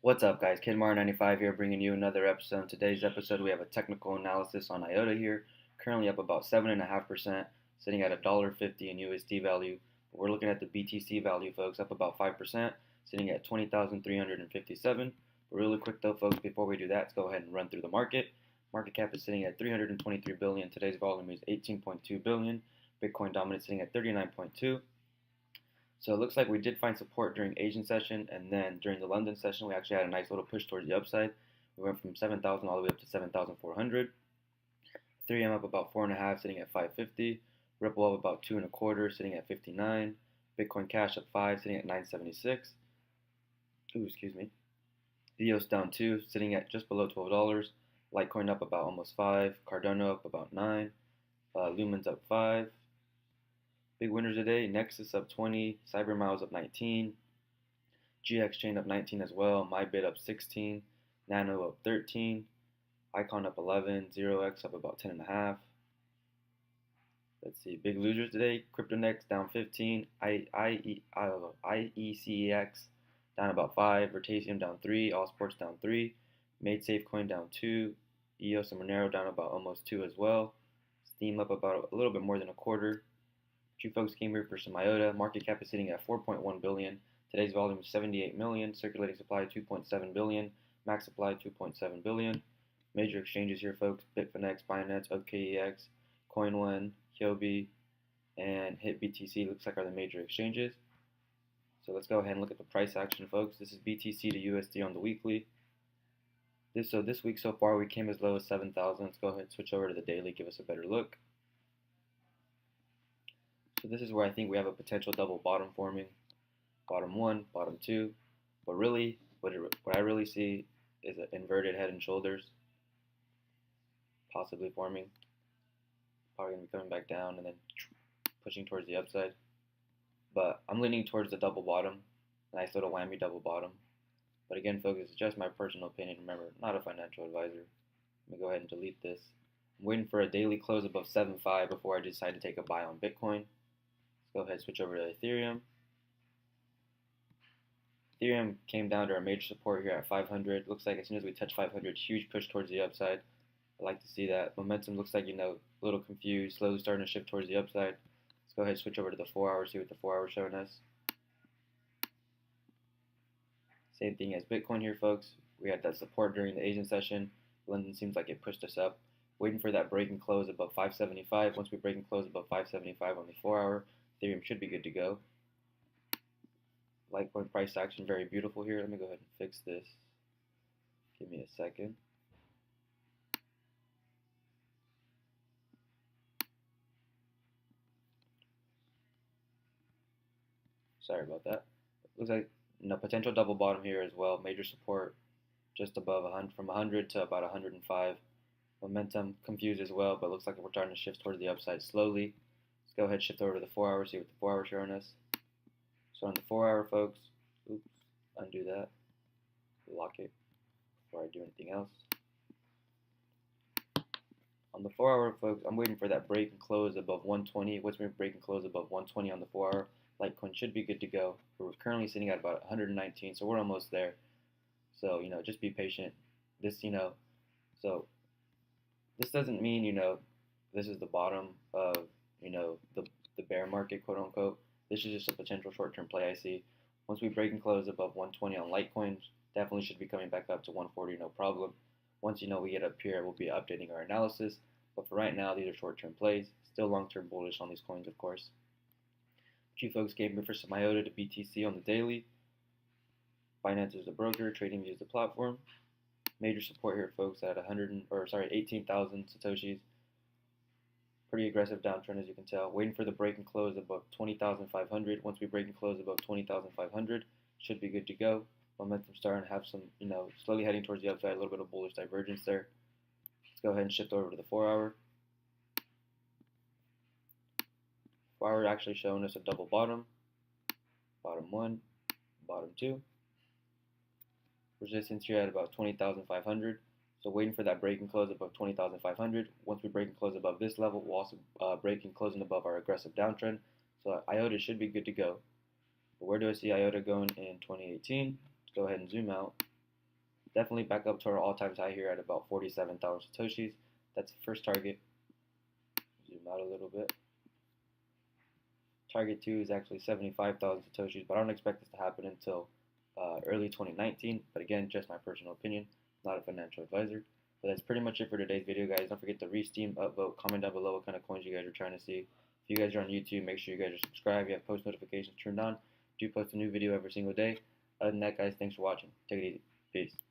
What's up, guys? KidMar95 here, bringing you another episode. In today's episode, we have a technical analysis on IOTA here, currently up about 7.5%, sitting at $1.50 in USD value. But we're looking at the BTC value, folks, up about 5%, sitting at 20,357. But really quick though, folks, before we do that, let's go ahead and run through the market. Market cap is sitting at 323 billion. Today's volume is 18.2 billion. Bitcoin dominant sitting at 39.2. So it looks like we did find support during Asian session, and then during the London session, we actually had a nice little push towards the upside. We went from 7,000 all the way up to 7,400. Ethereum up about 4.5, sitting at 550. Ripple up about 2.25, sitting at 59. Bitcoin Cash up 5, sitting at 976. Ooh, excuse me. EOS down 2, sitting at just below $12. Litecoin up about almost 5. Cardano up about 9. Lumen's up 5. Big winners today: Nexus up 20, CyberMiles up 19, GX Chain up 19 as well, MyBit up 16, Nano up 13, Icon up 11, 0x up about 10.5. Let's see, big losers today: CryptoNext down 15, IECEX down about 5, Vertasium down 3, Allsports down 3, MadeSafeCoin down 2, EOS and Monero down about almost 2 as well, Steam up about a little bit more than a quarter. You folks came here for some IOTA. Market cap is sitting at 4.1 billion. Today's volume is 78 million. Circulating supply 2.7 billion. Max supply 2.7 billion. Major exchanges here, folks: Bitfinex, Binance, OKEX, CoinOne, Huobi, and HitBTC. Looks like are the major exchanges. So let's go ahead and look at the price action, folks. This is BTC to USD on the weekly. This week so far we came as low as 7,000. Let's go ahead and switch over to the daily, give us a better look. So this is where I think we have a potential double bottom forming. Bottom 1, bottom 2. But really, what I really see is an inverted head and shoulders possibly forming. Probably going to be coming back down and then pushing towards the upside. But I'm leaning towards the double bottom. Nice little whammy double bottom. But again, folks, it's just my personal opinion. Remember, not a financial advisor. Let me go ahead and delete this. I'm waiting for a daily close above 7.5 before I decide to take a buy on Bitcoin. Go ahead and switch over to Ethereum. Ethereum came down to our major support here at 500. Looks like as soon as we touch 500, huge push towards the upside. I like to see that. Momentum looks like, a little confused, slowly starting to shift towards the upside. Let's go ahead and switch over to the 4 hour, see what the 4 hour is showing us. Same thing as Bitcoin here, folks. We had that support during the Asian session. London seems like it pushed us up. Waiting for that break and close above 575. Once we break and close above 575 on the 4 hour, Ethereum should be good to go. Litecoin price action, very beautiful here. Let me go ahead and fix this. Give me a second. Sorry about that. Looks like potential double bottom here as well. Major support just above 100, from 100 to about 105. Momentum confused as well, but looks like we're starting to shift towards the upside slowly. Let's go ahead and shift over to the 4 hour, see what the 4 hour is showing us. So on the 4 hour, folks, oops, undo that, lock it before I do anything else. On the 4 hour, folks, I'm waiting for that break and close above 120. Once we break and close above 120 on the 4 hour, Litecoin should be good to go. We're currently sitting at about 119, so we're almost there. So, just be patient. This, so this doesn't mean, this is the bottom of, the bear market, quote unquote. This is just a potential short-term play I see. Once we break and close above 120 on Litecoin, definitely should be coming back up to 140, no problem. Once we get up here, we'll be updating our analysis. But for right now, these are short-term plays. Still long-term bullish on these coins, of course. You folks gave me for some IOTA to BTC on the daily. Binance is the broker. TradingView is the platform. Major support here, folks, at 18,000 satoshis. Pretty aggressive downtrend, as you can tell. Waiting for the break and close above 20,500. Once we break and close above 20,500, should be good to go. Momentum starting to have some, slowly heading towards the upside. A little bit of bullish divergence there. Let's go ahead and shift over to the 4 hour. 4 hour actually showing us a double bottom. Bottom 1, bottom 2. Resistance here at about 20,500. So waiting for that break and close above 20,500. Once we break and close above this level, we'll also break and closing above our aggressive downtrend. So IOTA should be good to go. But where do I see IOTA going in 2018? Let's go ahead and zoom out. Definitely back up to our all-time high here at about 47,000 Satoshis. That's the first target. Zoom out a little bit. Target 2 is actually 75,000 Satoshis, but I don't expect this to happen until early 2019. But again, just my personal opinion, not a financial advisor. But that's pretty much it for today's video, guys. Don't forget to re-steam, upvote, comment down below what kind of coins you guys are trying to see. If you guys are on YouTube, make sure you guys are subscribed. You have post notifications turned on. Do post a new video every single day. Other than that, guys, thanks for watching. Take it easy. Peace.